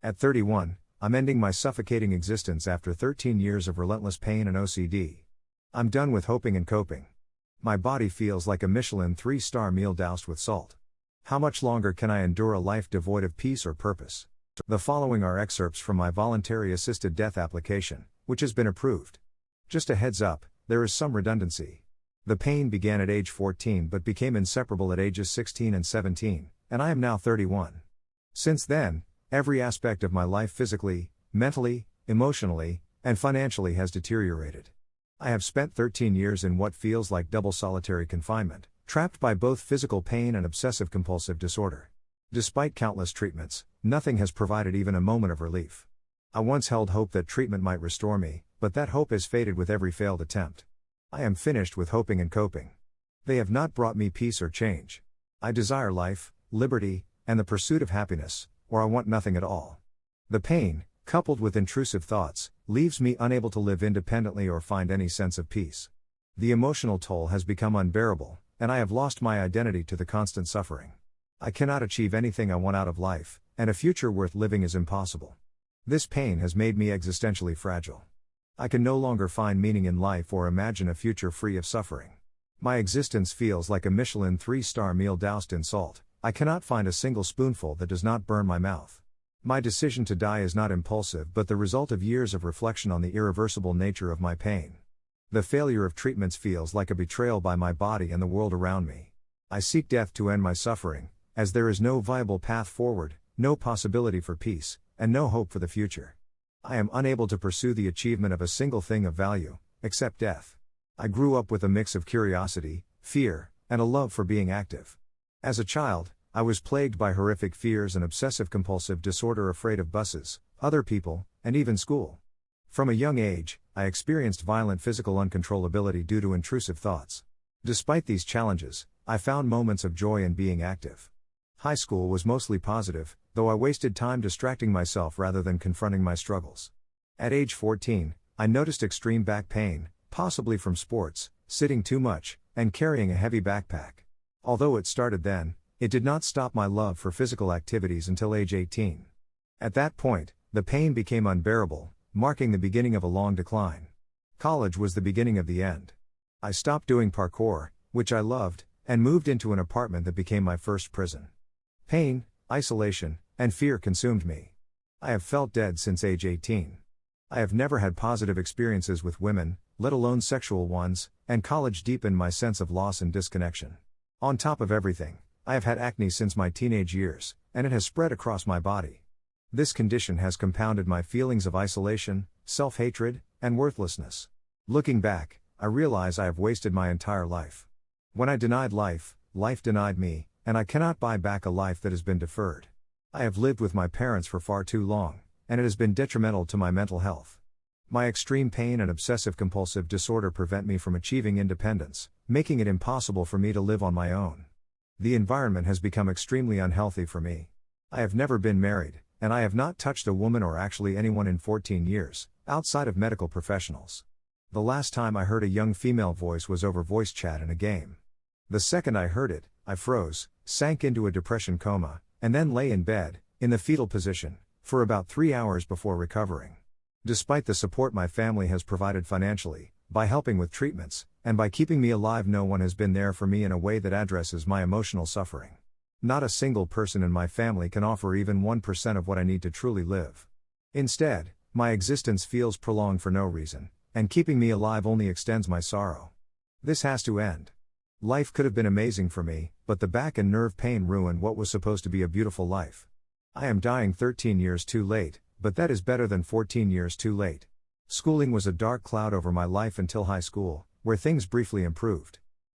At 31, I'm ending my suffocating existence after 13 years of relentless pain and OCD. I'm done with hoping and coping. My body feels like a Michelin 3-star meal doused with salt. How much longer can I endure a life devoid of peace or purpose? The following are excerpts from my voluntary assisted death application, which has been approved. Just a heads up, there is some redundancy. The pain began at age 14 but became inseparable at ages 16 and 17, and I am now 31. Since then, every aspect of my life physically, mentally, emotionally, and financially has deteriorated. I have spent 13 years in what feels like double solitary confinement, trapped by both physical pain and obsessive-compulsive disorder. Despite countless treatments, nothing has provided even a moment of relief. I once held hope that treatment might restore me, but that hope has faded with every failed attempt. I am finished with hoping and coping. They have not brought me peace or change. I desire life, liberty, and the pursuit of happiness, or I want nothing at all. The pain, coupled with intrusive thoughts, leaves me unable to live independently or find any sense of peace. The emotional toll has become unbearable, and I have lost my identity to the constant suffering. I cannot achieve anything I want out of life, and a future worth living is impossible. This pain has made me existentially fragile. I can no longer find meaning in life or imagine a future free of suffering. My existence feels like a Michelin 3-star meal doused in salt. I cannot find a single spoonful that does not burn my mouth. My decision to die is not impulsive but the result of years of reflection on the irreversible nature of my pain. The failure of treatments feels like a betrayal by my body and the world around me. I seek death to end my suffering, as there is no viable path forward, no possibility for peace, and no hope for the future. I am unable to pursue the achievement of a single thing of value, except death. I grew up with a mix of curiosity, fear, and a love for being active. As a child, I was plagued by horrific fears and obsessive-compulsive disorder, afraid of buses, other people, and even school. From a young age, I experienced violent physical uncontrollability due to intrusive thoughts. Despite these challenges, I found moments of joy in being active. High school was mostly positive, though I wasted time distracting myself rather than confronting my struggles. At age 14, I noticed extreme back pain, possibly from sports, sitting too much, and carrying a heavy backpack. Although it started then, it did not stop my love for physical activities until age 18. At that point, the pain became unbearable, marking the beginning of a long decline. College was the beginning of the end. I stopped doing parkour, which I loved, and moved into an apartment that became my first prison. Pain, isolation, and fear consumed me. I have felt dead since age 18. I have never had positive experiences with women, let alone sexual ones, and college deepened my sense of loss and disconnection. On top of everything, I have had acne since my teenage years, and it has spread across my body. This condition has compounded my feelings of isolation, self-hatred, and worthlessness. Looking back, I realize I have wasted my entire life. When I denied life, life denied me, and I cannot buy back a life that has been deferred. I have lived with my parents for far too long, and it has been detrimental to my mental health. My extreme pain and obsessive-compulsive disorder prevent me from achieving independence, making it impossible for me to live on my own. The environment has become extremely unhealthy for me. I have never been married, and I have not touched a woman or actually anyone in 14 years, outside of medical professionals. The last time I heard a young female voice was over voice chat in a game. The second I heard it, I froze, sank into a depression coma, and then lay in bed, in the fetal position, for about 3 hours before recovering. Despite the support my family has provided financially, by helping with treatments, and by keeping me alive, no one has been there for me in a way that addresses my emotional suffering. Not a single person in my family can offer even 1% of what I need to truly live. Instead, my existence feels prolonged for no reason, and keeping me alive only extends my sorrow. This has to end. Life could have been amazing for me, but the back and nerve pain ruined what was supposed to be a beautiful life. I am dying 13 years too late, but that is better than 14 years too late. Schooling was a dark cloud over my life until high school, where things briefly improved.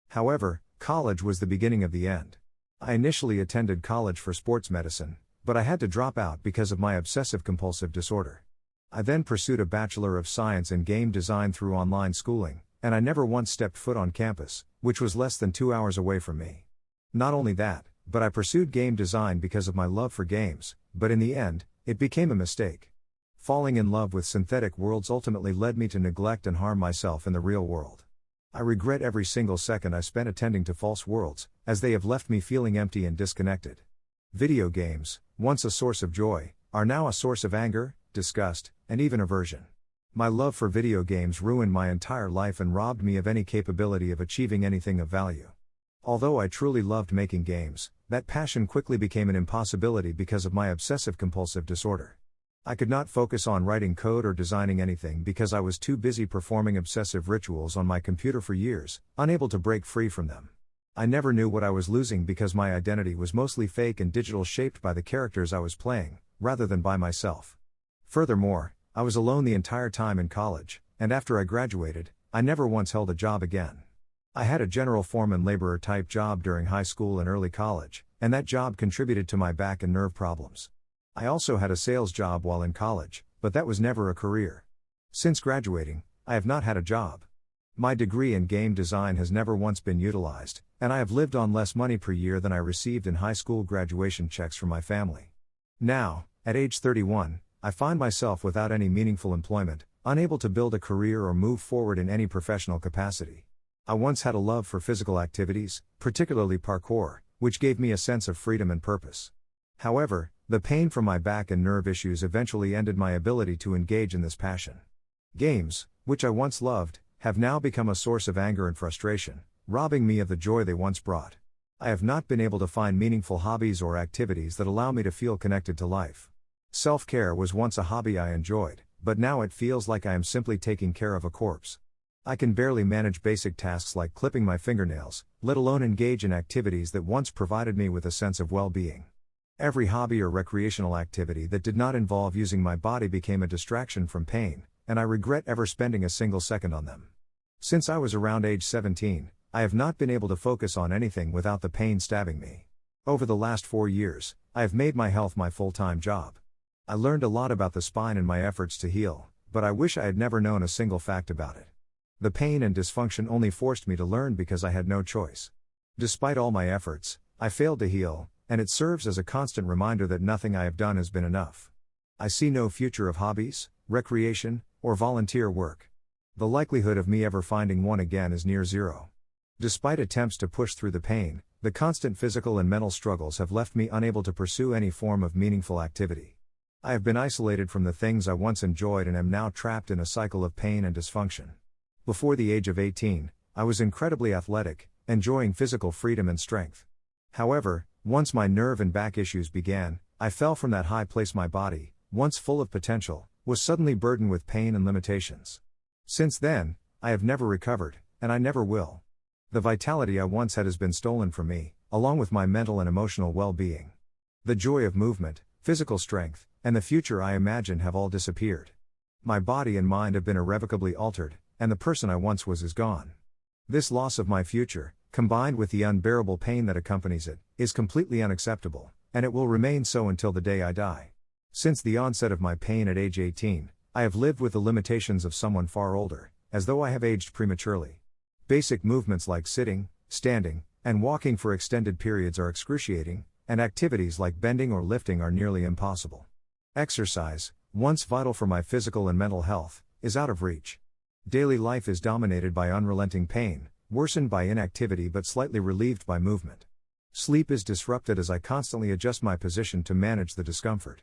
However, college was the beginning of the end. I initially attended college for sports medicine, but I had to drop out because of my obsessive-compulsive disorder. I then pursued a Bachelor of Science in Game Design through online schooling, and I never once stepped foot on campus, which was less than 2 hours away from me. Not only that, but I pursued game design because of my love for games, but in the end, it became a mistake. Falling in love with synthetic worlds ultimately led me to neglect and harm myself in the real world. I regret every single second I spent attending to false worlds, as they have left me feeling empty and disconnected. Video games, once a source of joy, are now a source of anger, disgust, and even aversion. My love for video games ruined my entire life and robbed me of any capability of achieving anything of value. Although I truly loved making games, that passion quickly became an impossibility because of my obsessive-compulsive disorder. I could not focus on writing code or designing anything because I was too busy performing obsessive rituals on my computer for years, unable to break free from them. I never knew what I was losing because my identity was mostly fake and digital, shaped by the characters I was playing, rather than by myself. Furthermore, I was alone the entire time in college, and after I graduated, I never once held a job again. I had a general foreman laborer type job during high school and early college, and that job contributed to my back and nerve problems. I also had a sales job while in college, but that was never a career. Since graduating, I have not had a job. My degree in game design has never once been utilized, and I have lived on less money per year than I received in high school graduation checks from my family. Now, at age 31, I find myself without any meaningful employment, unable to build a career or move forward in any professional capacity. I once had a love for physical activities, particularly parkour, which gave me a sense of freedom and purpose. However, the pain from my back and nerve issues eventually ended my ability to engage in this passion. Games, which I once loved, have now become a source of anger and frustration, robbing me of the joy they once brought. I have not been able to find meaningful hobbies or activities that allow me to feel connected to life. Self-care was once a hobby I enjoyed, but now it feels like I am simply taking care of a corpse. I can barely manage basic tasks like clipping my fingernails, let alone engage in activities that once provided me with a sense of well-being. Every hobby or recreational activity that did not involve using my body became a distraction from pain, and I regret ever spending a single second on them. Since I was around age 17, I have not been able to focus on anything without the pain stabbing me. Over the last 4 years, I have made my health my full-time job. I learned a lot about the spine in my efforts to heal, but I wish I had never known a single fact about it. The pain and dysfunction only forced me to learn because I had no choice. Despite all my efforts, I failed to heal, and it serves as a constant reminder that nothing I have done has been enough. I see no future of hobbies, recreation, or volunteer work. The likelihood of me ever finding one again is near zero. Despite attempts to push through the pain, the constant physical and mental struggles have left me unable to pursue any form of meaningful activity. I have been isolated from the things I once enjoyed and am now trapped in a cycle of pain and dysfunction. Before the age of 18, I was incredibly athletic, enjoying physical freedom and strength. However, once my nerve and back issues began, I fell from that high place. My body, once full of potential, was suddenly burdened with pain and limitations. Since then, I have never recovered, and I never will. The vitality I once had has been stolen from me, along with my mental and emotional well-being. The joy of movement, physical strength, and the future I imagined have all disappeared. My body and mind have been irrevocably altered, and the person I once was is gone. This loss of my future, combined with the unbearable pain that accompanies it, is completely unacceptable, and it will remain so until the day I die. Since the onset of my pain at age 18, I have lived with the limitations of someone far older, as though I have aged prematurely. Basic movements like sitting, standing, and walking for extended periods are excruciating, and activities like bending or lifting are nearly impossible. Exercise, once vital for my physical and mental health, is out of reach. Daily life is dominated by unrelenting pain, worsened by inactivity but slightly relieved by movement. Sleep is disrupted as I constantly adjust my position to manage the discomfort.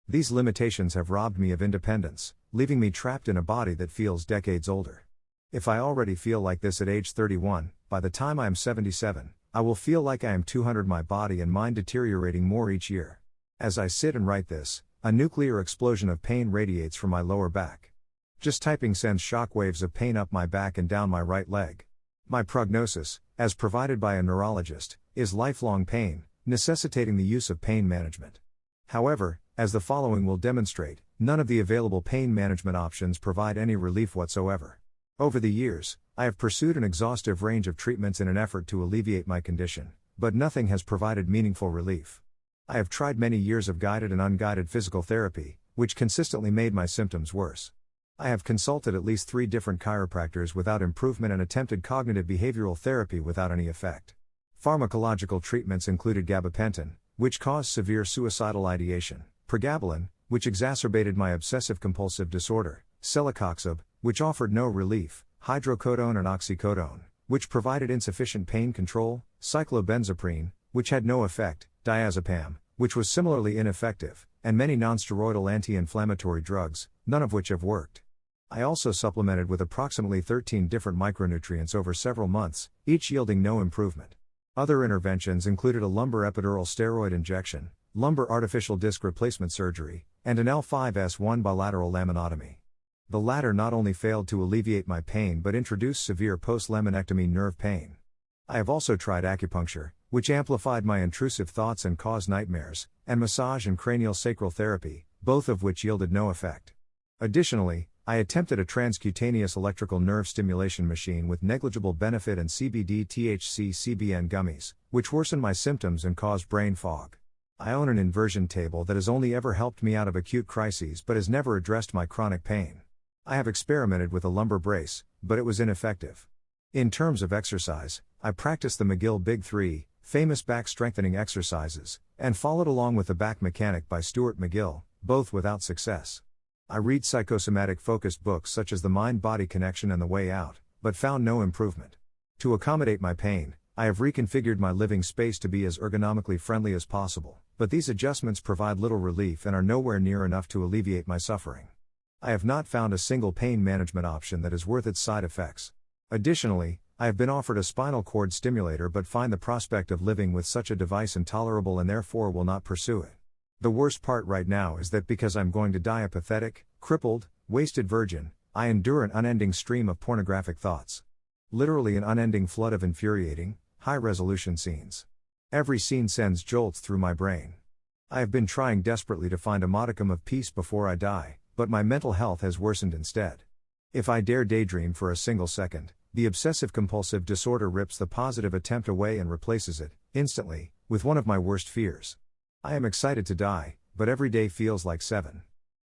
These limitations have robbed me of independence, leaving me trapped in a body that feels decades older. If I already feel like this at age 31, by the time I am 77, I will feel like I am 200, my body and mind deteriorating more each year. As I sit and write this, a nuclear explosion of pain radiates from my lower back. Just typing sends shockwaves of pain up my back and down my right leg. My prognosis, as provided by a neurologist, is lifelong pain, necessitating the use of pain management. However, as the following will demonstrate, none of the available pain management options provide any relief whatsoever. Over the years, I have pursued an exhaustive range of treatments in an effort to alleviate my condition, but nothing has provided meaningful relief. I have tried many years of guided and unguided physical therapy, which consistently made my symptoms worse. I have consulted at least 3 different chiropractors without improvement and attempted cognitive behavioral therapy without any effect. Pharmacological treatments included gabapentin, which caused severe suicidal ideation, pregabalin, which exacerbated my obsessive-compulsive disorder, celecoxib, which offered no relief, hydrocodone and oxycodone, which provided insufficient pain control, cyclobenzaprine, which had no effect, diazepam, which was similarly ineffective, and many non-steroidal anti-inflammatory drugs, none of which have worked. I also supplemented with approximately 13 different micronutrients over several months, each yielding no improvement. Other interventions included a lumbar epidural steroid injection, lumbar artificial disc replacement surgery, and an L5S1 bilateral laminotomy. The latter not only failed to alleviate my pain but introduced severe post-laminectomy nerve pain. I have also tried acupuncture, which amplified my intrusive thoughts and caused nightmares, and massage and cranial sacral therapy, both of which yielded no effect. Additionally, I attempted a transcutaneous electrical nerve stimulation machine with negligible benefit and CBD THC CBN gummies, which worsened my symptoms and caused brain fog. I own an inversion table that has only ever helped me out of acute crises but has never addressed my chronic pain. I have experimented with a lumbar brace, but it was ineffective. In terms of exercise, I practiced the McGill Big 3, famous back strengthening exercises, and followed along with The Back Mechanic by Stuart McGill, both without success. I read psychosomatic focused books such as The Mind-Body Connection and The Way Out, but found no improvement. To accommodate my pain, I have reconfigured my living space to be as ergonomically friendly as possible, but these adjustments provide little relief and are nowhere near enough to alleviate my suffering. I have not found a single pain management option that is worth its side effects. Additionally, I have been offered a spinal cord stimulator but find the prospect of living with such a device intolerable and therefore will not pursue it. The worst part right now is that because I'm going to die a pathetic, crippled, wasted virgin, I endure an unending stream of pornographic thoughts. Literally an unending flood of infuriating, high-resolution scenes. Every scene sends jolts through my brain. I have been trying desperately to find a modicum of peace before I die, but my mental health has worsened instead. If I dare daydream for a single second, the obsessive-compulsive disorder rips the positive attempt away and replaces it, instantly, with one of my worst fears. I am excited to die, but every day feels like 7.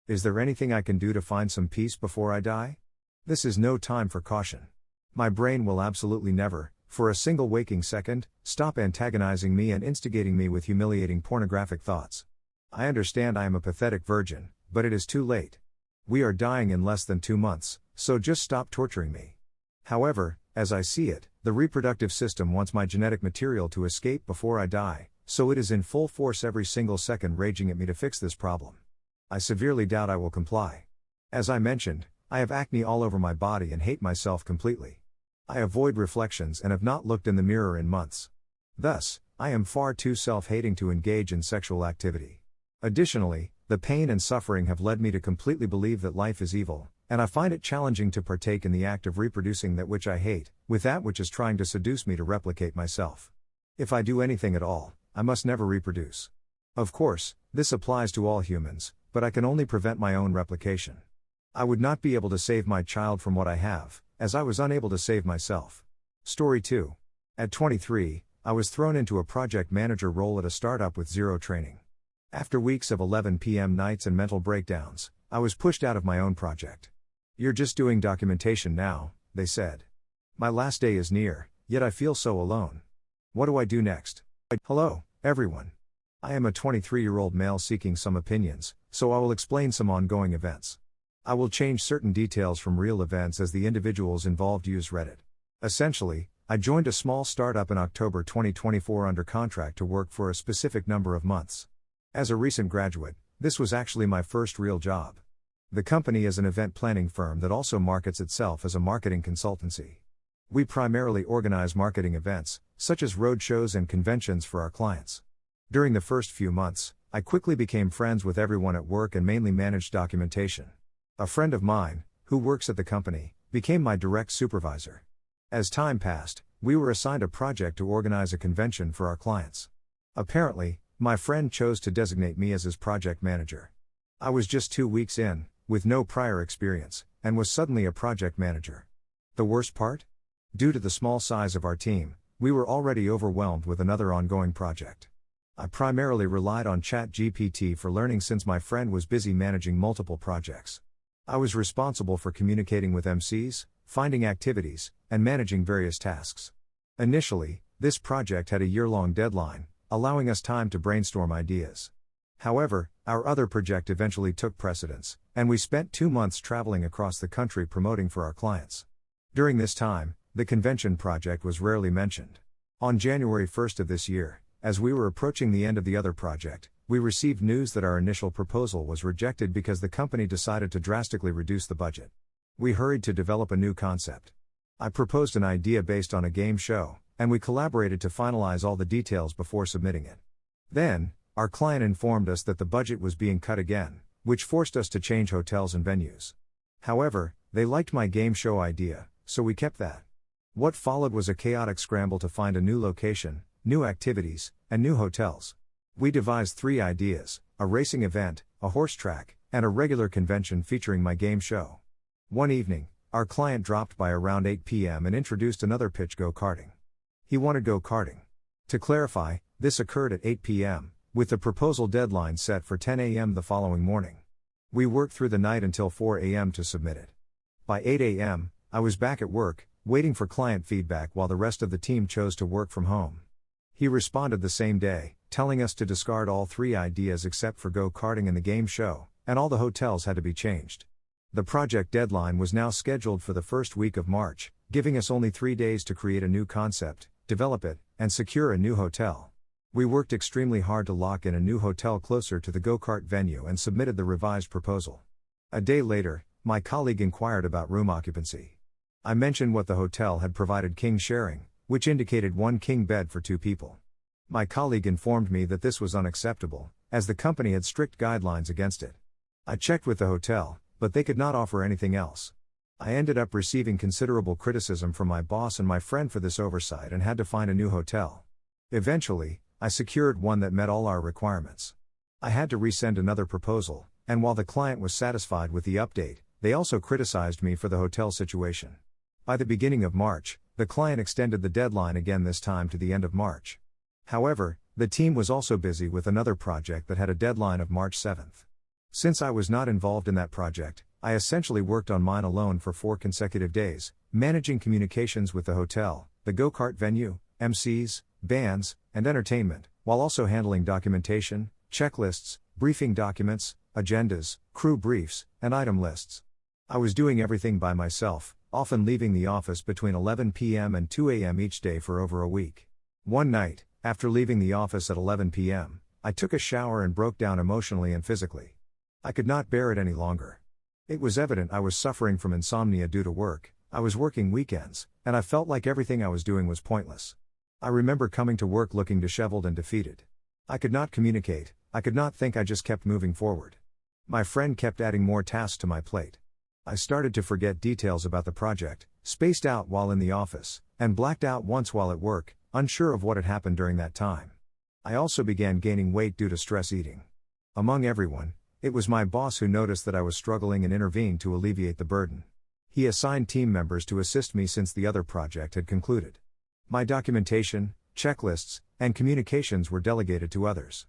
Is there anything I can do to find some peace before I die? This is no time for caution. My brain will absolutely never, for a single waking second, stop antagonizing me and instigating me with humiliating pornographic thoughts. I understand I am a pathetic virgin, but it is too late. We are dying in less than 2 months, so just stop torturing me. However, as I see it, the reproductive system wants my genetic material to escape before I die, so it is in full force every single second raging at me to fix this problem. I severely doubt I will comply. As I mentioned, I have acne all over my body and hate myself completely. I avoid reflections and have not looked in the mirror in months. Thus, I am far too self-hating to engage in sexual activity. Additionally, the pain and suffering have led me to completely believe that life is evil, and I find it challenging to partake in the act of reproducing that which I hate, with that which is trying to seduce me to replicate myself. If I do anything at all, I must never reproduce. Of course, this applies to all humans, but I can only prevent my own replication. I would not be able to save my child from what I have, as I was unable to save myself. Story 2. At 23, I was thrown into a project manager role at a startup with zero training. After weeks of 11 p.m. nights and mental breakdowns, I was pushed out of my own project. "You're just doing documentation now," they said. "My last day is near, yet I feel so alone. What do I do next?" Hello, everyone. I am a 23-year-old male seeking some opinions, so I will explain some ongoing events. I will change certain details from real events as the individuals involved use Reddit. Essentially, I joined a small startup in October 2024 under contract to work for a specific number of months. As a recent graduate, this was actually my first real job. The company is an event planning firm that also markets itself as a marketing consultancy. We primarily organize marketing events, such as roadshows and conventions for our clients. During the first few months, I quickly became friends with everyone at work and mainly managed documentation. A friend of mine, who works at the company, became my direct supervisor. As time passed, we were assigned a project to organize a convention for our clients. Apparently, my friend chose to designate me as his project manager. I was just 2 weeks in, with no prior experience, and was suddenly a project manager. The worst part? Due to the small size of our team, we were already overwhelmed with another ongoing project. I primarily relied on ChatGPT for learning since my friend was busy managing multiple projects. I was responsible for communicating with MCs, finding activities, and managing various tasks. Initially, this project had a year-long deadline, allowing us time to brainstorm ideas. However, our other project eventually took precedence, and we spent 2 months traveling across the country promoting for our clients. During this time, the convention project was rarely mentioned. On January 1st of this year, as we were approaching the end of the other project, We received news that our initial proposal was rejected because the company decided to drastically reduce the budget. We hurried to develop a new concept. I proposed an idea based on a game show, and we collaborated to finalize all the details before submitting it. Then, our client informed us that the budget was being cut again, which forced us to change hotels and venues. However, they liked my game show idea, so we kept that. What followed was a chaotic scramble to find a new location, new activities, and new hotels. We devised 3 ideas: a racing event, a horse track, and a regular convention featuring my game show. One evening, our client dropped by around 8 p.m. and introduced another pitch: go-karting. He wanted go-karting. To clarify, this occurred at 8 p.m., with the proposal deadline set for 10 a.m. the following morning. We worked through the night until 4 a.m. to submit it. By 8 a.m., I was back at work, waiting for client feedback while the rest of the team chose to work from home. He responded the same day, telling us to discard all 3 ideas except for go-karting and the game show, and all the hotels had to be changed. The project deadline was now scheduled for the first week of March, giving us only 3 days to create a new concept, develop it, and secure a new hotel. We worked extremely hard to lock in a new hotel closer to the go-kart venue and submitted the revised proposal. A day later, my colleague inquired about room occupancy. I mentioned what the hotel had provided: king sharing, which indicated 1 king bed for 2 people. My colleague informed me that this was unacceptable, as the company had strict guidelines against it. I checked with the hotel, but they could not offer anything else. I ended up receiving considerable criticism from my boss and my friend for this oversight and had to find a new hotel. Eventually, I secured one that met all our requirements. I had to resend another proposal, and while the client was satisfied with the update, they also criticized me for the hotel situation. By the beginning of March, the client extended the deadline again, this time to the end of March. However, the team was also busy with another project that had a deadline of March 7th. Since I was not involved in that project, I essentially worked on mine alone for 4 consecutive days, managing communications with the hotel, the go-kart venue, MCs, bands, and entertainment, while also handling documentation, checklists, briefing documents, agendas, crew briefs, and item lists. I was doing everything by myself, often leaving the office between 11 p.m. and 2 a.m. each day for over a week. One night, after leaving the office at 11 p.m., I took a shower and broke down emotionally and physically. I could not bear it any longer. It was evident I was suffering from insomnia due to work. I was working weekends, and I felt like everything I was doing was pointless. I remember coming to work looking disheveled and defeated. I could not communicate, I could not think, I just kept moving forward. My friend kept adding more tasks to my plate. I started to forget details about the project, spaced out while in the office, and blacked out once while at work, unsure of what had happened during that time. I also began gaining weight due to stress eating. Among everyone, it was my boss who noticed that I was struggling and intervened to alleviate the burden. He assigned team members to assist me since the other project had concluded. My documentation, checklists, and communications were delegated to others.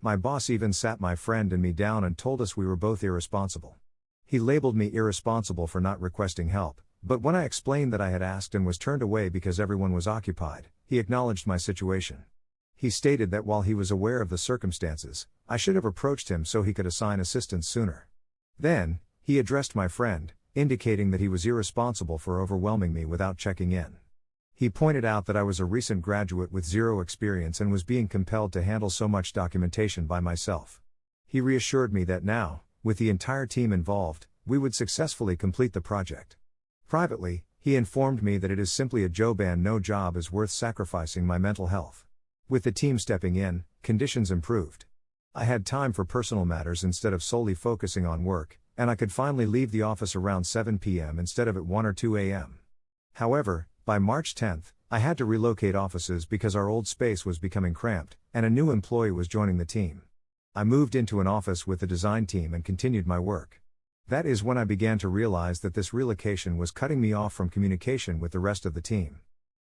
My boss even sat my friend and me down and told us we were both irresponsible. He labeled me irresponsible for not requesting help, but when I explained that I had asked and was turned away because everyone was occupied, he acknowledged my situation. He stated that while he was aware of the circumstances, I should have approached him so he could assign assistance sooner. Then, he addressed my friend, indicating that he was irresponsible for overwhelming me without checking in. He pointed out that I was a recent graduate with 0 experience and was being compelled to handle so much documentation by myself. He reassured me that now, with the entire team involved, we would successfully complete the project. Privately, he informed me that it is simply a job and no job is worth sacrificing my mental health. With the team stepping in, conditions improved. I had time for personal matters instead of solely focusing on work, and I could finally leave the office around 7 p.m. instead of at 1 or 2 a.m. However, by March 10th, I had to relocate offices because our old space was becoming cramped, and a new employee was joining the team. I moved into an office with the design team and continued my work. That is when I began to realize that this relocation was cutting me off from communication with the rest of the team.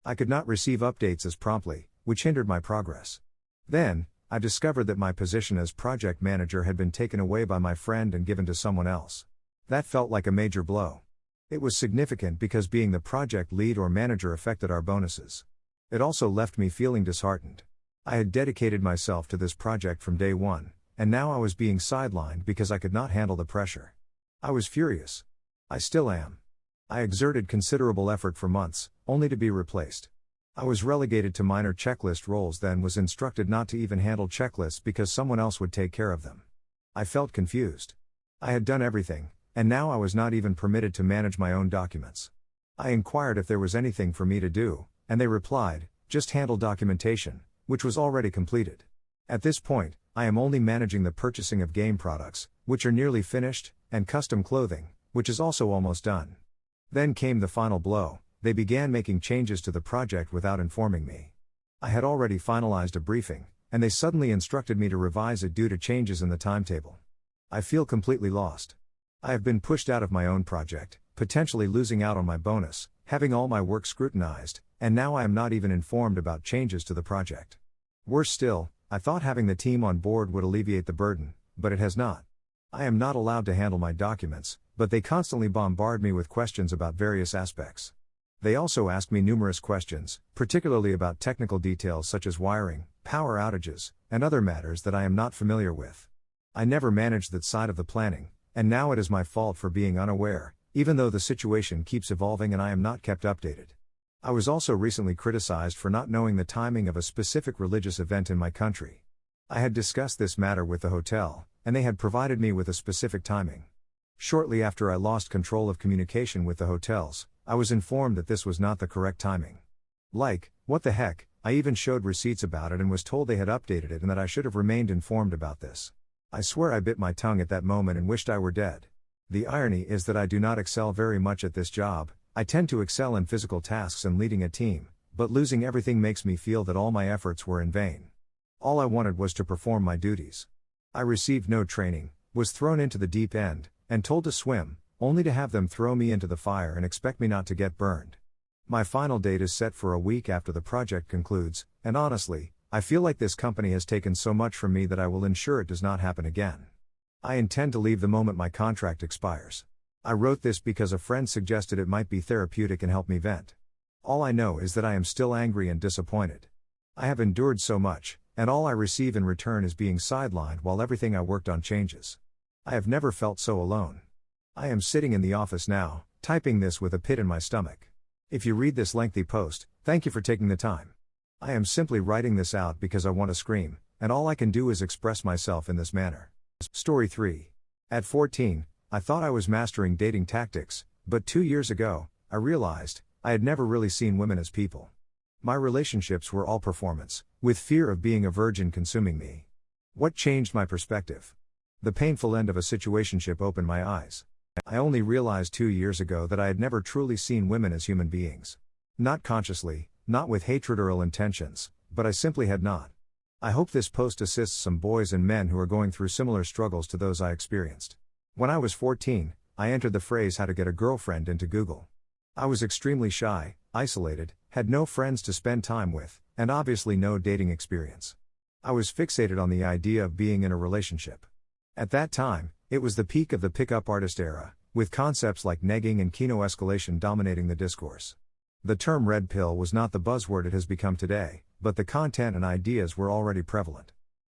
I could not receive updates as promptly, which hindered my progress. Then, I discovered that my position as project manager had been taken away by my friend and given to someone else. That felt like a major blow. It was significant because being the project lead or manager affected our bonuses. It also left me feeling disheartened. I had dedicated myself to this project from day one, and now I was being sidelined because I could not handle the pressure. I was furious. I still am. I exerted considerable effort for months, only to be replaced. I was relegated to minor checklist roles, then was instructed not to even handle checklists because someone else would take care of them. I felt confused. I had done everything, and now I was not even permitted to manage my own documents. I inquired if there was anything for me to do, and they replied, just handle documentation, which was already completed. At this point, I am only managing the purchasing of game products, which are nearly finished, and custom clothing, which is also almost done. Then came the final blow. They began making changes to the project without informing me. I had already finalized a briefing, and they suddenly instructed me to revise it due to changes in the timetable. I feel completely lost. I have been pushed out of my own project, potentially losing out on my bonus, having all my work scrutinized, and now I am not even informed about changes to the project. Worse still, I thought having the team on board would alleviate the burden, but it has not. I am not allowed to handle my documents, but they constantly bombard me with questions about various aspects. They also ask me numerous questions, particularly about technical details such as wiring, power outages, and other matters that I am not familiar with. I never managed that side of the planning, and now it is my fault for being unaware, even though the situation keeps evolving and I am not kept updated. I was also recently criticized for not knowing the timing of a specific religious event in my country. I had discussed this matter with the hotel, and they had provided me with a specific timing. Shortly after I lost control of communication with the hotels, I was informed that this was not the correct timing. Like, what the heck, I even showed receipts about it and was told they had updated it and that I should have remained informed about this. I swear I bit my tongue at that moment and wished I were dead. The irony is that I do not excel very much at this job. I tend to excel in physical tasks and leading a team, but losing everything makes me feel that all my efforts were in vain. All I wanted was to perform my duties. I received no training, was thrown into the deep end, and told to swim, only to have them throw me into the fire and expect me not to get burned. My final date is set for a week after the project concludes, and honestly, I feel like this company has taken so much from me that I will ensure it does not happen again. I intend to leave the moment my contract expires. I wrote this because a friend suggested it might be therapeutic and help me vent. All I know is that I am still angry and disappointed. I have endured so much, and all I receive in return is being sidelined while everything I worked on changes. I have never felt so alone. I am sitting in the office now, typing this with a pit in my stomach. If you read this lengthy post, thank you for taking the time. I am simply writing this out because I want to scream, and all I can do is express myself in this manner. Story 3. At 14, I thought I was mastering dating tactics, but 2 years ago, I realized I had never really seen women as people. My relationships were all performance, with fear of being a virgin consuming me. What changed my perspective? The painful end of a situationship opened my eyes. I only realized 2 years ago that I had never truly seen women as human beings. Not consciously, not with hatred or ill intentions, but I simply had not. I hope this post assists some boys and men who are going through similar struggles to those I experienced. When I was 14, I entered the phrase "how to get a girlfriend" into Google. I was extremely shy, isolated, had no friends to spend time with, and obviously no dating experience. I was fixated on the idea of being in a relationship. At that time, it was the peak of the pickup artist era, with concepts like negging and kino-escalation dominating the discourse. The term red pill was not the buzzword it has become today, but the content and ideas were already prevalent.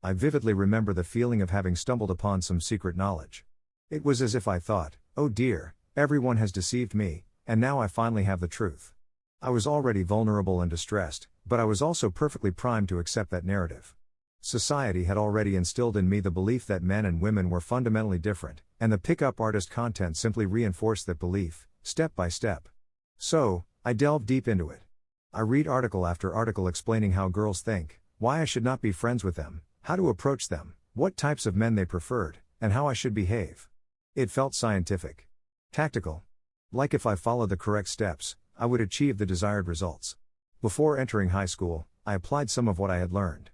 I vividly remember the feeling of having stumbled upon some secret knowledge. It was as if I thought, oh dear, everyone has deceived me, and now I finally have the truth. I was already vulnerable and distressed, but I was also perfectly primed to accept that narrative. Society had already instilled in me the belief that men and women were fundamentally different, and the pickup artist content simply reinforced that belief, step by step. So, I delved deep into it. I read article after article explaining how girls think, why I should not be friends with them, how to approach them, what types of men they preferred, and how I should behave. It felt scientific. Tactical. Like if I followed the correct steps, I would achieve the desired results. Before entering high school, I applied some of what I had learned.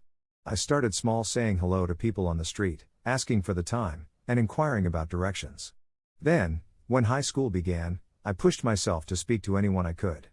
I started small, saying hello to people on the street, asking for the time, and inquiring about directions. Then, when high school began, I pushed myself to speak to anyone I could.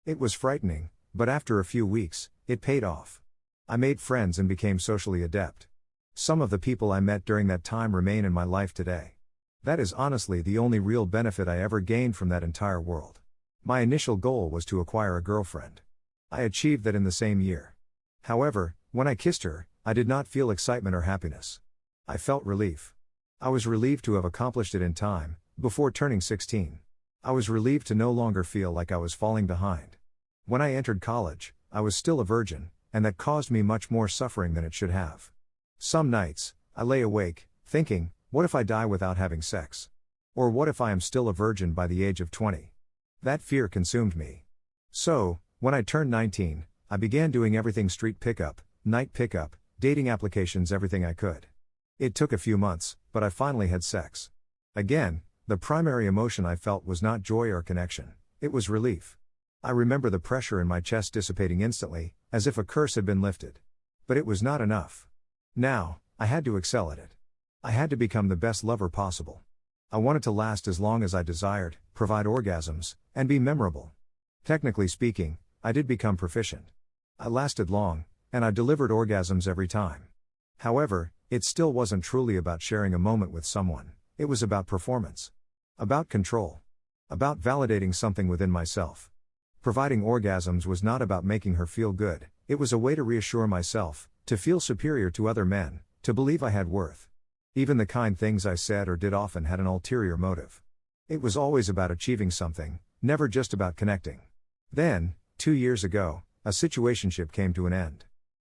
It was frightening, but after a few weeks, it paid off. I made friends and became socially adept. Some of the people I met during that time remain in my life today. That is honestly the only real benefit I ever gained from that entire world. My initial goal was to acquire a girlfriend. I achieved that in the same year. However, when I kissed her, I did not feel excitement or happiness. I felt relief. I was relieved to have accomplished it in time, before turning 16. I was relieved to no longer feel like I was falling behind. When I entered college, I was still a virgin, and that caused me much more suffering than it should have. Some nights, I lay awake, thinking, what if I die without having sex? Or what if I am still a virgin by the age of 20? That fear consumed me. So, when I turned 19, I began doing everything: street pickup, night pickup, dating applications, everything I could. It took a few months, but I finally had sex. Again, the primary emotion I felt was not joy or connection, it was relief. I remember the pressure in my chest dissipating instantly, as if a curse had been lifted. But it was not enough. Now, I had to excel at it. I had to become the best lover possible. I wanted to last as long as I desired, provide orgasms, and be memorable. Technically speaking, I did become proficient. I lasted long, and I delivered orgasms every time. However, it still wasn't truly about sharing a moment with someone, it was about performance. About control. About validating something within myself. Providing orgasms was not about making her feel good, it was a way to reassure myself, to feel superior to other men, to believe I had worth. Even the kind things I said or did often had an ulterior motive. It was always about achieving something, never just about connecting. Then, 2 years ago, a situationship came to an end.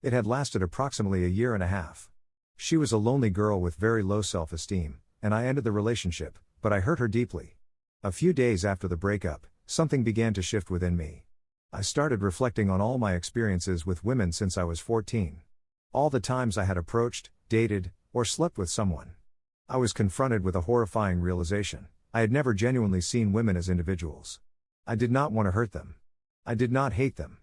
It had lasted approximately a year and a half. She was a lonely girl with very low self-esteem, and I ended the relationship, but I hurt her deeply. A few days after the breakup, something began to shift within me. I started reflecting on all my experiences with women since I was 14. All the times I had approached, dated, or slept with someone. I was confronted with a horrifying realization: I had never genuinely seen women as individuals. I did not want to hurt them. I did not hate them.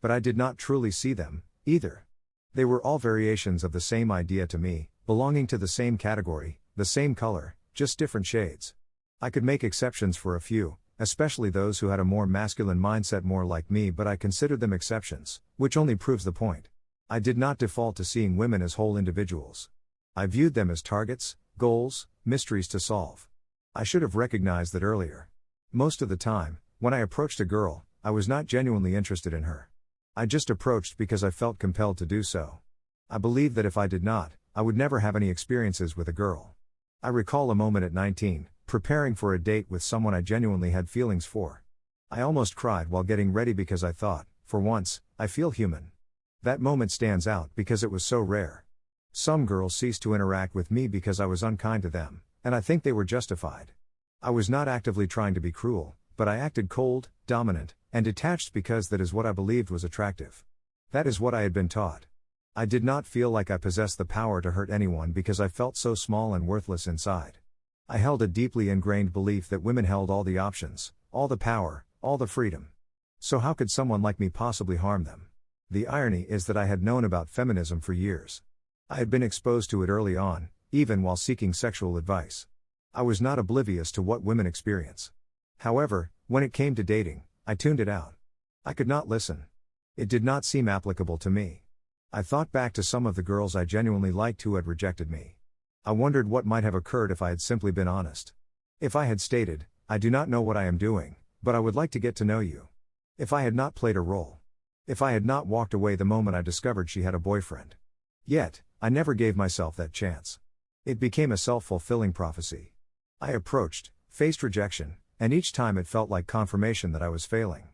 But I did not truly see them, either. They were all variations of the same idea to me, belonging to the same category, the same color, just different shades. I could make exceptions for a few, especially those who had a more masculine mindset, more like me, but I considered them exceptions, which only proves the point. I did not default to seeing women as whole individuals. I viewed them as targets, goals, mysteries to solve. I should have recognized that earlier. Most of the time, when I approached a girl, I was not genuinely interested in her. I just approached because I felt compelled to do so. I believed that if I did not, I would never have any experiences with a girl. I recall a moment at 19, preparing for a date with someone I genuinely had feelings for. I almost cried while getting ready because I thought, for once, I feel human. That moment stands out because it was so rare. Some girls ceased to interact with me because I was unkind to them, and I think they were justified. I was not actively trying to be cruel, but I acted cold, dominant, and detached because that is what I believed was attractive. That is what I had been taught. I did not feel like I possessed the power to hurt anyone because I felt so small and worthless inside. I held a deeply ingrained belief that women held all the options, all the power, all the freedom. So how could someone like me possibly harm them? The irony is that I had known about feminism for years. I had been exposed to it early on, even while seeking sexual advice. I was not oblivious to what women experience. However, when it came to dating, I tuned it out. I could not listen. It did not seem applicable to me. I thought back to some of the girls I genuinely liked who had rejected me. I wondered what might have occurred if I had simply been honest. If I had stated, I do not know what I am doing, but I would like to get to know you. If I had not played a role. If I had not walked away the moment I discovered she had a boyfriend. Yet, I never gave myself that chance. It became a self-fulfilling prophecy. I approached, faced rejection, and each time it felt like confirmation that I was failing.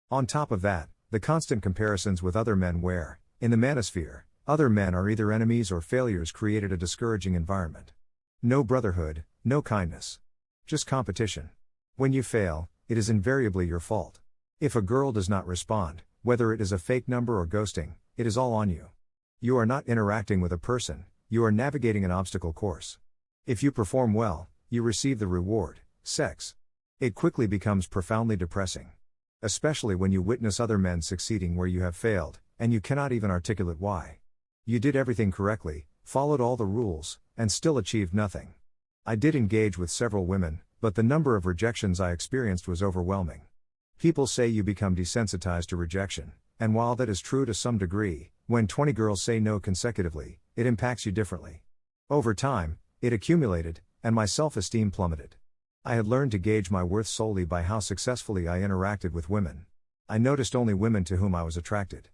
On top of that, the constant comparisons with other men where, in the manosphere, other men are either enemies or failures created a discouraging environment. No brotherhood, no kindness. Just competition. When you fail, it is invariably your fault. If a girl does not respond, whether it is a fake number or ghosting, it is all on you. You are not interacting with a person, you are navigating an obstacle course. If you perform well, you receive the reward, sex. It quickly becomes profoundly depressing. Especially when you witness other men succeeding where you have failed, and you cannot even articulate why. You did everything correctly, followed all the rules, and still achieved nothing. I did engage with several women, but the number of rejections I experienced was overwhelming. People say you become desensitized to rejection, and while that is true to some degree, when 20 girls say no consecutively, it impacts you differently. Over time, it accumulated, and my self-esteem plummeted. I had learned to gauge my worth solely by how successfully I interacted with women. I noticed only women to whom I was attracted.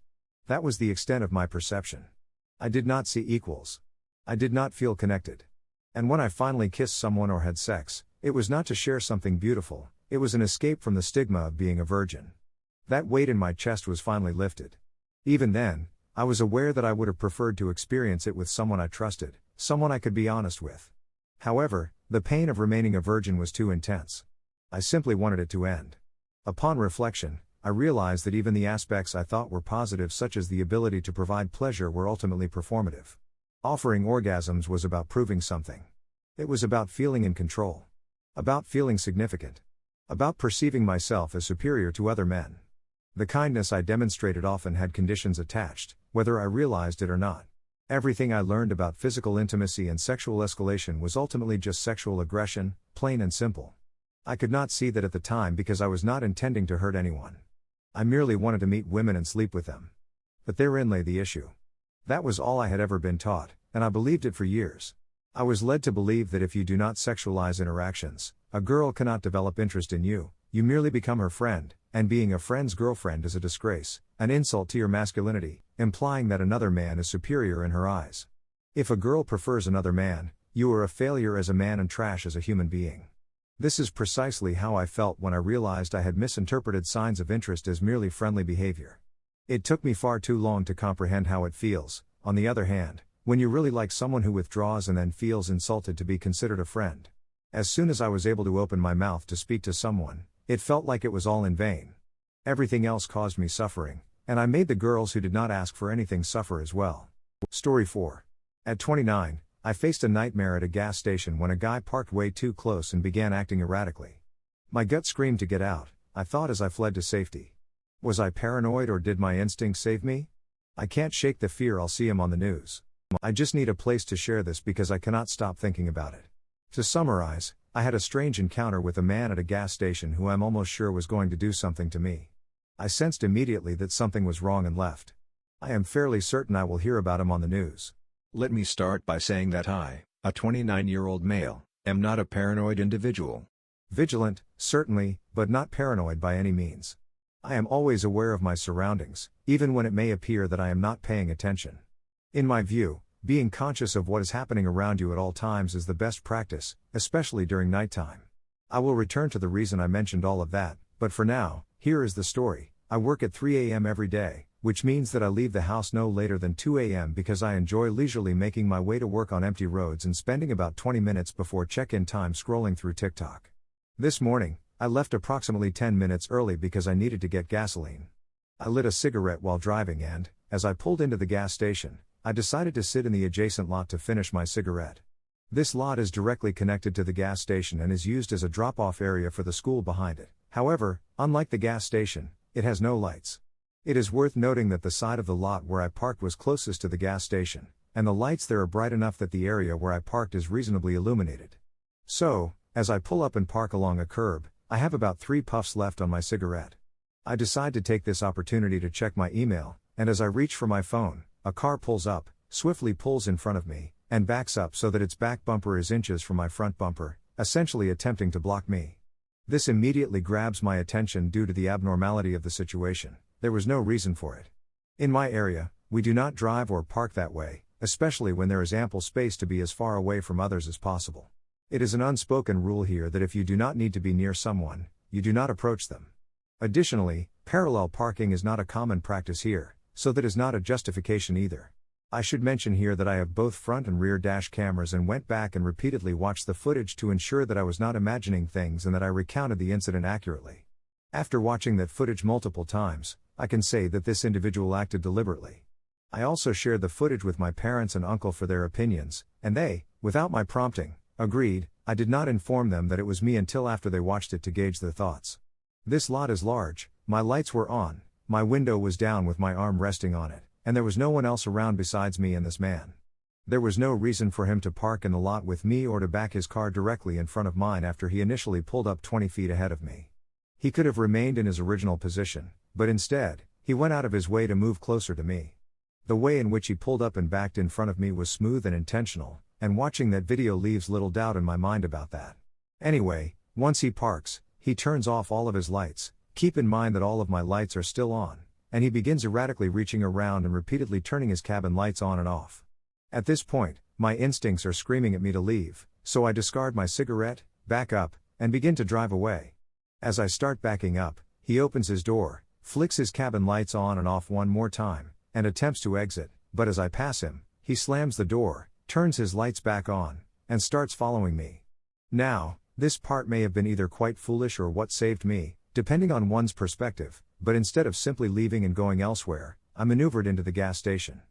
That was the extent of my perception. I did not see equals. I did not feel connected. And when I finally kissed someone or had sex, it was not to share something beautiful, it was an escape from the stigma of being a virgin. That weight in my chest was finally lifted. Even then, I was aware that I would have preferred to experience it with someone I trusted, someone I could be honest with. However, the pain of remaining a virgin was too intense. I simply wanted it to end. Upon reflection, I realized that even the aspects I thought were positive, such as the ability to provide pleasure, were ultimately performative. Offering orgasms was about proving something. It was about feeling in control. About feeling significant. About perceiving myself as superior to other men. The kindness I demonstrated often had conditions attached, whether I realized it or not. Everything I learned about physical intimacy and sexual escalation was ultimately just sexual aggression, plain and simple. I could not see that at the time because I was not intending to hurt anyone. I merely wanted to meet women and sleep with them. But therein lay the issue. That was all I had ever been taught, and I believed it for years. I was led to believe that if you do not sexualize interactions, a girl cannot develop interest in you, you merely become her friend, and being a friend's girlfriend is a disgrace, an insult to your masculinity, implying that another man is superior in her eyes. If a girl prefers another man, you are a failure as a man and trash as a human being. This is precisely how I felt when I realized I had misinterpreted signs of interest as merely friendly behavior. It took me far too long to comprehend how it feels, on the other hand, when you really like someone who withdraws and then feels insulted to be considered a friend. As soon as I was able to open my mouth to speak to someone, it felt like it was all in vain. Everything else caused me suffering, and I made the girls who did not ask for anything suffer as well. Story 4. At 29, I faced a nightmare at a gas station when a guy parked way too close and began acting erratically. My gut screamed to get out, I thought as I fled to safety. Was I paranoid or did my instincts save me? I can't shake the fear I'll see him on the news. I just need a place to share this because I cannot stop thinking about it. To summarize, I had a strange encounter with a man at a gas station who I'm almost sure was going to do something to me. I sensed immediately that something was wrong and left. I am fairly certain I will hear about him on the news. Let me start by saying that I, a 29-year-old male, am not a paranoid individual. Vigilant, certainly, but not paranoid by any means. I am always aware of my surroundings, even when it may appear that I am not paying attention. In my view, being conscious of what is happening around you at all times is the best practice, especially during nighttime. I will return to the reason I mentioned all of that, but for now, here is the story. I work at 3 a.m. every day, which means that I leave the house no later than 2 a.m. because I enjoy leisurely making my way to work on empty roads and spending about 20 minutes before check-in time scrolling through TikTok. This morning, I left approximately 10 minutes early because I needed to get gasoline. I lit a cigarette while driving and, as I pulled into the gas station, I decided to sit in the adjacent lot to finish my cigarette. This lot is directly connected to the gas station and is used as a drop-off area for the school behind it. However, unlike the gas station, it has no lights. It is worth noting that the side of the lot where I parked was closest to the gas station, and the lights there are bright enough that the area where I parked is reasonably illuminated. So, as I pull up and park along a curb, I have about 3 puffs left on my cigarette. I decide to take this opportunity to check my email, and as I reach for my phone, a car pulls up, swiftly pulls in front of me, and backs up so that its back bumper is inches from my front bumper, essentially attempting to block me. This immediately grabs my attention due to the abnormality of the situation. There was no reason for it. In my area, we do not drive or park that way, especially when there is ample space to be as far away from others as possible. It is an unspoken rule here that if you do not need to be near someone, you do not approach them. Additionally, parallel parking is not a common practice here, so that is not a justification either. I should mention here that I have both front and rear dash cameras and went back and repeatedly watched the footage to ensure that I was not imagining things and that I recounted the incident accurately. After watching that footage multiple times, I can say that this individual acted deliberately. I also shared the footage with my parents and uncle for their opinions, and they, without my prompting, agreed. I did not inform them that it was me until after they watched it to gauge their thoughts. This lot is large, my lights were on, my window was down with my arm resting on it, and there was no one else around besides me and this man. There was no reason for him to park in the lot with me or to back his car directly in front of mine after he initially pulled up 20 feet ahead of me. He could have remained in his original position, but instead, he went out of his way to move closer to me. The way in which he pulled up and backed in front of me was smooth and intentional, and watching that video leaves little doubt in my mind about that. Anyway, once he parks, he turns off all of his lights. Keep in mind that all of my lights are still on, and he begins erratically reaching around and repeatedly turning his cabin lights on and off. At this point, my instincts are screaming at me to leave, so I discard my cigarette, back up, and begin to drive away. As I start backing up, he opens his door, flicks his cabin lights on and off one more time, and attempts to exit, but as I pass him, he slams the door, turns his lights back on, and starts following me. Now, this part may have been either quite foolish or what saved me, depending on one's perspective, but instead of simply leaving and going elsewhere, I maneuvered into the gas station.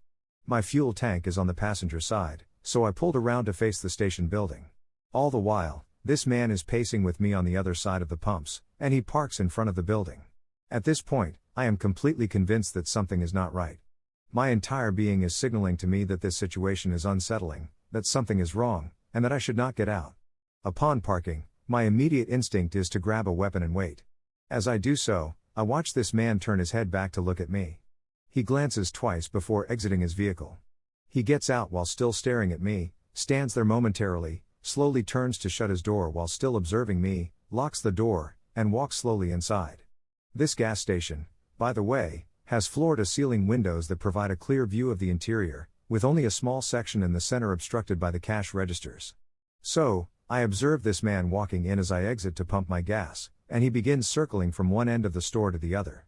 My fuel tank is on the passenger side, so I pulled around to face the station building. All the while, this man is pacing with me on the other side of the pumps, and he parks in front of the building. At this point, I am completely convinced that something is not right. My entire being is signaling to me that this situation is unsettling, that something is wrong, and that I should not get out. Upon parking, my immediate instinct is to grab a weapon and wait. As I do so, I watch this man turn his head back to look at me. He glances twice before exiting his vehicle. He gets out while still staring at me, stands there momentarily, slowly turns to shut his door while still observing me, locks the door, and walks slowly inside. This gas station, by the way, has floor-to-ceiling windows that provide a clear view of the interior, with only a small section in the center obstructed by the cash registers. So, I observe this man walking in as I exit to pump my gas, and he begins circling from one end of the store to the other.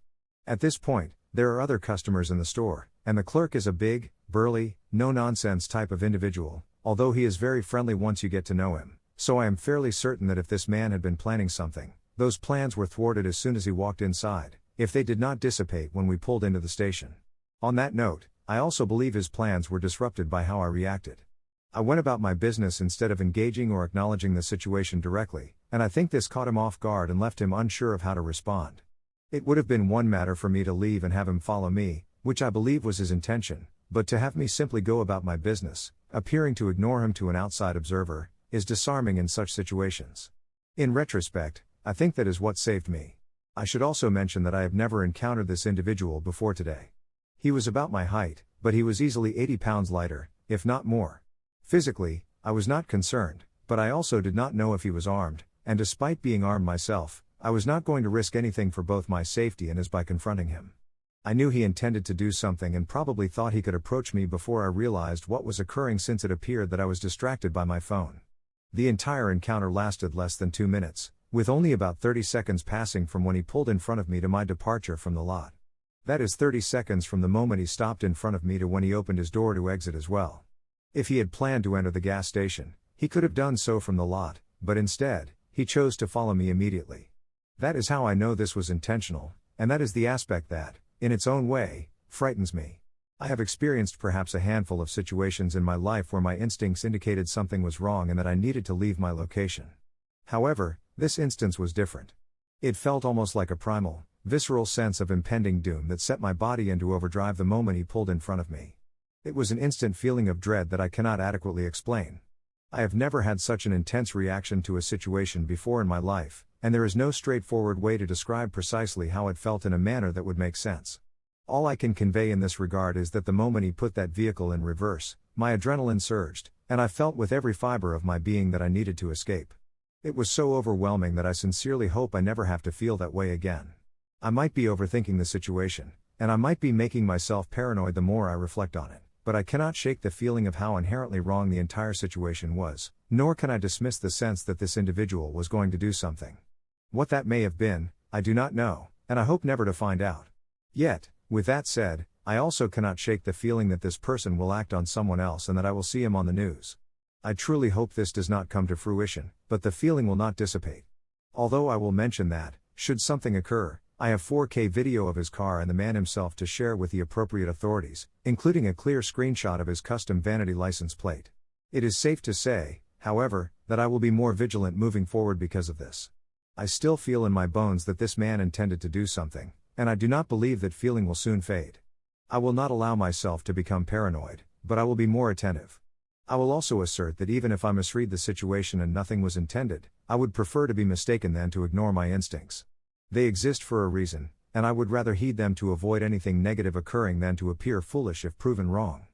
At this point, there are other customers in the store, and the clerk is a big, burly, no-nonsense type of individual, although he is very friendly once you get to know him, so I am fairly certain that if this man had been planning something, those plans were thwarted as soon as he walked inside, if they did not dissipate when we pulled into the station. On that note, I also believe his plans were disrupted by how I reacted. I went about my business instead of engaging or acknowledging the situation directly, and I think this caught him off guard and left him unsure of how to respond. It would have been one matter for me to leave and have him follow me, which I believe was his intention, but to have me simply go about my business, appearing to ignore him to an outside observer, is disarming in such situations. In retrospect, I think that is what saved me. I should also mention that I have never encountered this individual before today. He was about my height, but he was easily 80 pounds lighter, if not more. Physically, I was not concerned, but I also did not know if he was armed, and despite being armed myself, I was not going to risk anything for both my safety and as by confronting him. I knew he intended to do something and probably thought he could approach me before I realized what was occurring, since it appeared that I was distracted by my phone. The entire encounter lasted less than 2 minutes, with only about 30 seconds passing from when he pulled in front of me to my departure from the lot. That is 30 seconds from the moment he stopped in front of me to when he opened his door to exit as well. If he had planned to enter the gas station, he could have done so from the lot, but instead, he chose to follow me immediately. That is how I know this was intentional, and that is the aspect that, in its own way, frightens me. I have experienced perhaps a handful of situations in my life where my instincts indicated something was wrong and that I needed to leave my location. However, this instance was different. It felt almost like a primal, visceral sense of impending doom that set my body into overdrive the moment he pulled in front of me. It was an instant feeling of dread that I cannot adequately explain. I have never had such an intense reaction to a situation before in my life, and there is no straightforward way to describe precisely how it felt in a manner that would make sense. All I can convey in this regard is that the moment he put that vehicle in reverse, my adrenaline surged, and I felt with every fiber of my being that I needed to escape. It was so overwhelming that I sincerely hope I never have to feel that way again. I might be overthinking the situation, and I might be making myself paranoid the more I reflect on it, but I cannot shake the feeling of how inherently wrong the entire situation was, nor can I dismiss the sense that this individual was going to do something. What that may have been, I do not know, and I hope never to find out. Yet, with that said, I also cannot shake the feeling that this person will act on someone else and that I will see him on the news. I truly hope this does not come to fruition, but the feeling will not dissipate. Although I will mention that, should something occur, I have 4K video of his car and the man himself to share with the appropriate authorities, including a clear screenshot of his custom vanity license plate. It is safe to say, however, that I will be more vigilant moving forward because of this. I still feel in my bones that this man intended to do something, and I do not believe that feeling will soon fade. I will not allow myself to become paranoid, but I will be more attentive. I will also assert that even if I misread the situation and nothing was intended, I would prefer to be mistaken than to ignore my instincts. They exist for a reason, and I would rather heed them to avoid anything negative occurring than to appear foolish if proven wrong.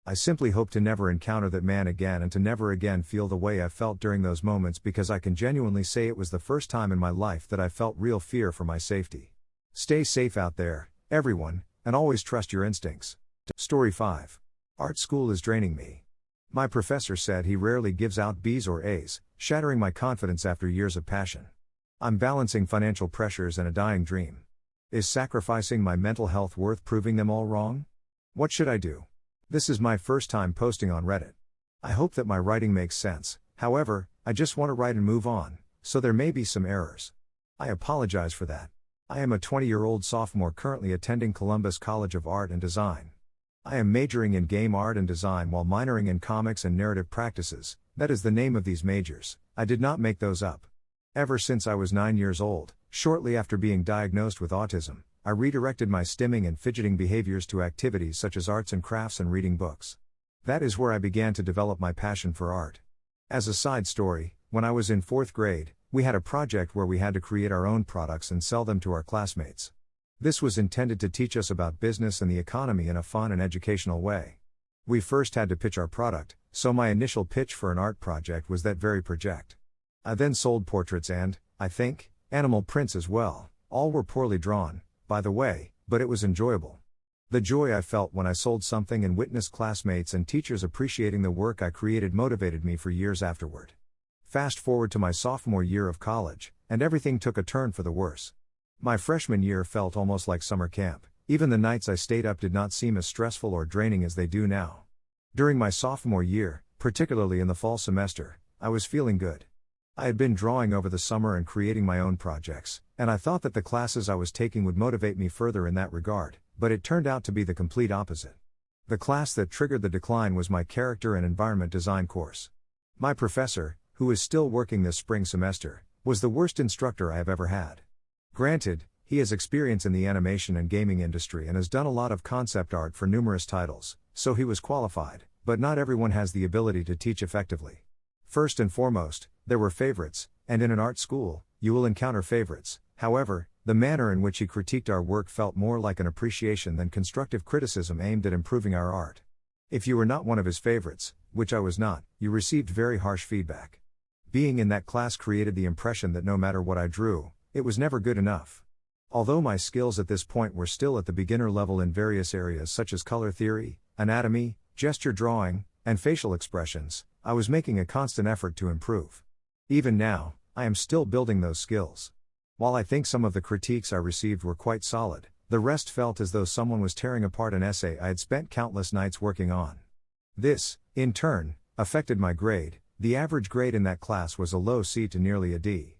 I simply hope to never encounter that man again and to never again feel the way I felt during those moments, because I can genuinely say it was the first time in my life that I felt real fear for my safety. Stay safe out there, everyone, and always trust your instincts. Story 5. Art school is draining me. My professor said he rarely gives out B's or A's, shattering my confidence after years of passion. I'm balancing financial pressures and a dying dream. Is sacrificing my mental health worth proving them all wrong? What should I do? This is my first time posting on Reddit. I hope that my writing makes sense, however, I just want to write and move on, so there may be some errors. I apologize for that. I am a 20-year-old sophomore currently attending Columbus College of Art and Design. I am majoring in game art and design while minoring in comics and narrative practices. That is the name of these majors. I did not make those up. Ever since I was 9 years old, shortly after being diagnosed with autism, I redirected my stimming and fidgeting behaviors to activities such as arts and crafts and reading books. That is where I began to develop my passion for art. As a side story, when I was in 4th grade, we had a project where we had to create our own products and sell them to our classmates. This was intended to teach us about business and the economy in a fun and educational way. We first had to pitch our product, so my initial pitch for an art project was that very project. I then sold portraits and, I think, animal prints as well. All were poorly drawn, by the way, but it was enjoyable. The joy I felt when I sold something and witnessed classmates and teachers appreciating the work I created motivated me for years afterward. Fast forward to my sophomore year of college, and everything took a turn for the worse. My freshman year felt almost like summer camp. Even the nights I stayed up did not seem as stressful or draining as they do now. During my sophomore year, particularly in the fall semester, I was feeling good. I had been drawing over the summer and creating my own projects, and I thought that the classes I was taking would motivate me further in that regard, but it turned out to be the complete opposite. The class that triggered the decline was my character and environment design course. My professor, who is still working this spring semester, was the worst instructor I have ever had. Granted, he has experience in the animation and gaming industry and has done a lot of concept art for numerous titles, so he was qualified, but not everyone has the ability to teach effectively. First and foremost, there were favorites, and in an art school, you will encounter favorites. However, the manner in which he critiqued our work felt more like an appreciation than constructive criticism aimed at improving our art. If you were not one of his favorites, which I was not, you received very harsh feedback. Being in that class created the impression that no matter what I drew, it was never good enough. Although my skills at this point were still at the beginner level in various areas such as color theory, anatomy, gesture drawing, and facial expressions, I was making a constant effort to improve. Even now, I am still building those skills. While I think some of the critiques I received were quite solid, the rest felt as though someone was tearing apart an essay I had spent countless nights working on. This, in turn, affected my grade. The average grade in that class was a low C to nearly a D.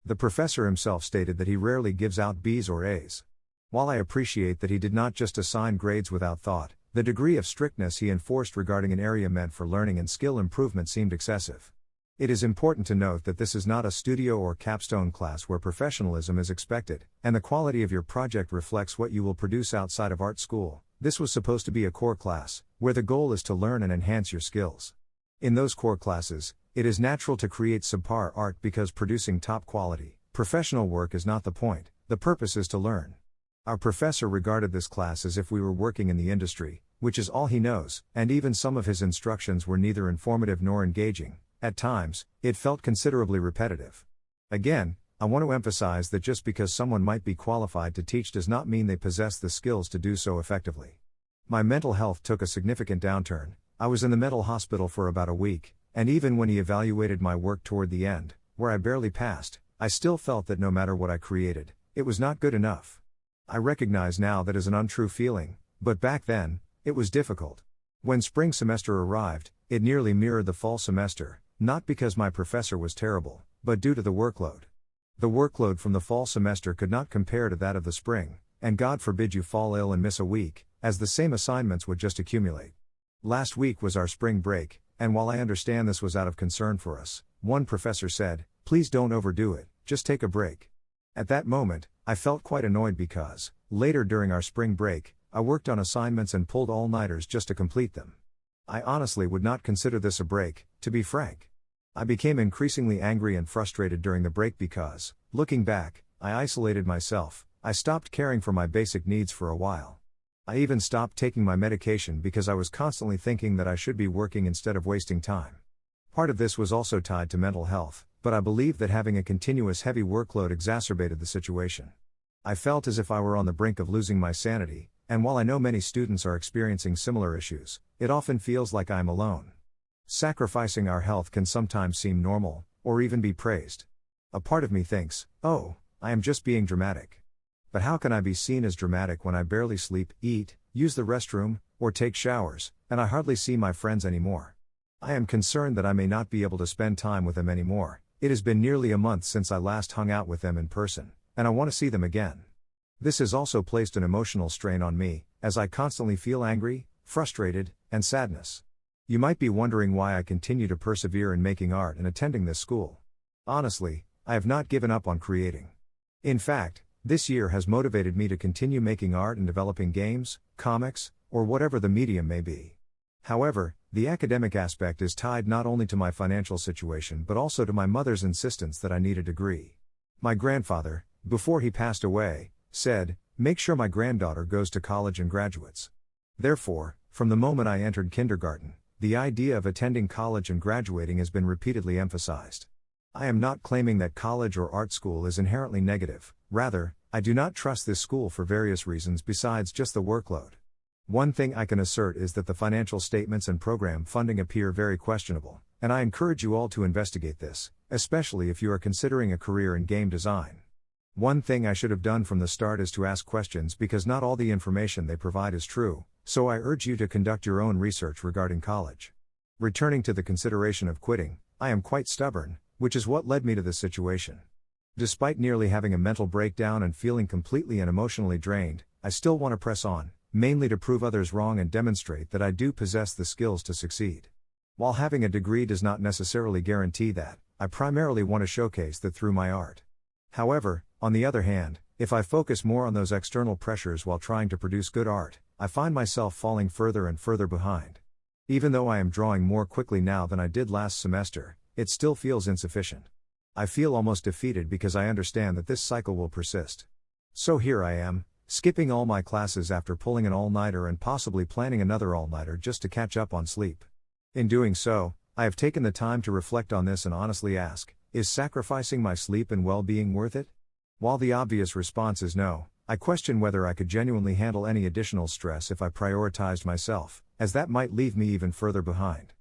The professor himself stated that he rarely gives out B's or A's. While I appreciate that he did not just assign grades without thought, the degree of strictness he enforced regarding an area meant for learning and skill improvement seemed excessive. It is important to note that this is not a studio or capstone class where professionalism is expected, and the quality of your project reflects what you will produce outside of art school. This was supposed to be a core class, where the goal is to learn and enhance your skills. In those core classes, it is natural to create subpar art because producing top quality, professional work is not the point, the purpose is to learn. Our professor regarded this class as if we were working in the industry, which is all he knows, and even some of his instructions were neither informative nor engaging. At times, it felt considerably repetitive. Again, I want to emphasize that just because someone might be qualified to teach does not mean they possess the skills to do so effectively. My mental health took a significant downturn. I was in the mental hospital for about a week, and even when he evaluated my work toward the end, where I barely passed, I still felt that no matter what I created, it was not good enough. I recognize now that is an untrue feeling, but back then, it was difficult. When spring semester arrived, it nearly mirrored the fall semester, not because my professor was terrible, but due to the workload. The workload from the fall semester could not compare to that of the spring, and God forbid you fall ill and miss a week, as the same assignments would just accumulate. Last week was our spring break, and while I understand this was out of concern for us, one professor said, "Please don't overdo it, just take a break." At that moment, I felt quite annoyed because, later during our spring break, I worked on assignments and pulled all-nighters just to complete them. I honestly would not consider this a break, to be frank. I became increasingly angry and frustrated during the break because, looking back, I isolated myself. I stopped caring for my basic needs for a while. I even stopped taking my medication because I was constantly thinking that I should be working instead of wasting time. Part of this was also tied to mental health, but I believe that having a continuous heavy workload exacerbated the situation. I felt as if I were on the brink of losing my sanity, and while I know many students are experiencing similar issues, it often feels like I am alone. Sacrificing our health can sometimes seem normal, or even be praised. A part of me thinks, oh, I am just being dramatic. But how can I be seen as dramatic when I barely sleep, eat, use the restroom, or take showers, and I hardly see my friends anymore? I am concerned that I may not be able to spend time with them anymore. It has been nearly a month since I last hung out with them in person, and I want to see them again. This has also placed an emotional strain on me, as I constantly feel angry, frustrated, and sadness. You might be wondering why I continue to persevere in making art and attending this school. Honestly, I have not given up on creating. In fact, this year has motivated me to continue making art and developing games, comics, or whatever the medium may be. However, the academic aspect is tied not only to my financial situation but also to my mother's insistence that I need a degree. My grandfather, before he passed away, said, "Make sure my granddaughter goes to college and graduates." Therefore, from the moment I entered kindergarten, the idea of attending college and graduating has been repeatedly emphasized. I am not claiming that college or art school is inherently negative, rather, I do not trust this school for various reasons besides just the workload. One thing I can assert is that the financial statements and program funding appear very questionable, and I encourage you all to investigate this, especially if you are considering a career in game design. One thing I should have done from the start is to ask questions because not all the information they provide is true, so I urge you to conduct your own research regarding college. Returning to the consideration of quitting, I am quite stubborn, which is what led me to this situation. Despite nearly having a mental breakdown and feeling completely and emotionally drained, I still want to press on, mainly to prove others wrong and demonstrate that I do possess the skills to succeed. While having a degree does not necessarily guarantee that, I primarily want to showcase that through my art. However, on the other hand, if I focus more on those external pressures while trying to produce good art, I find myself falling further and further behind. Even though I am drawing more quickly now than I did last semester, it still feels insufficient. I feel almost defeated because I understand that this cycle will persist. So here I am, skipping all my classes after pulling an all-nighter and possibly planning another all-nighter just to catch up on sleep. In doing so, I have taken the time to reflect on this and honestly ask, is sacrificing my sleep and well-being worth it? While the obvious response is no, I question whether I could genuinely handle any additional stress if I prioritized myself, as that might leave me even further behind.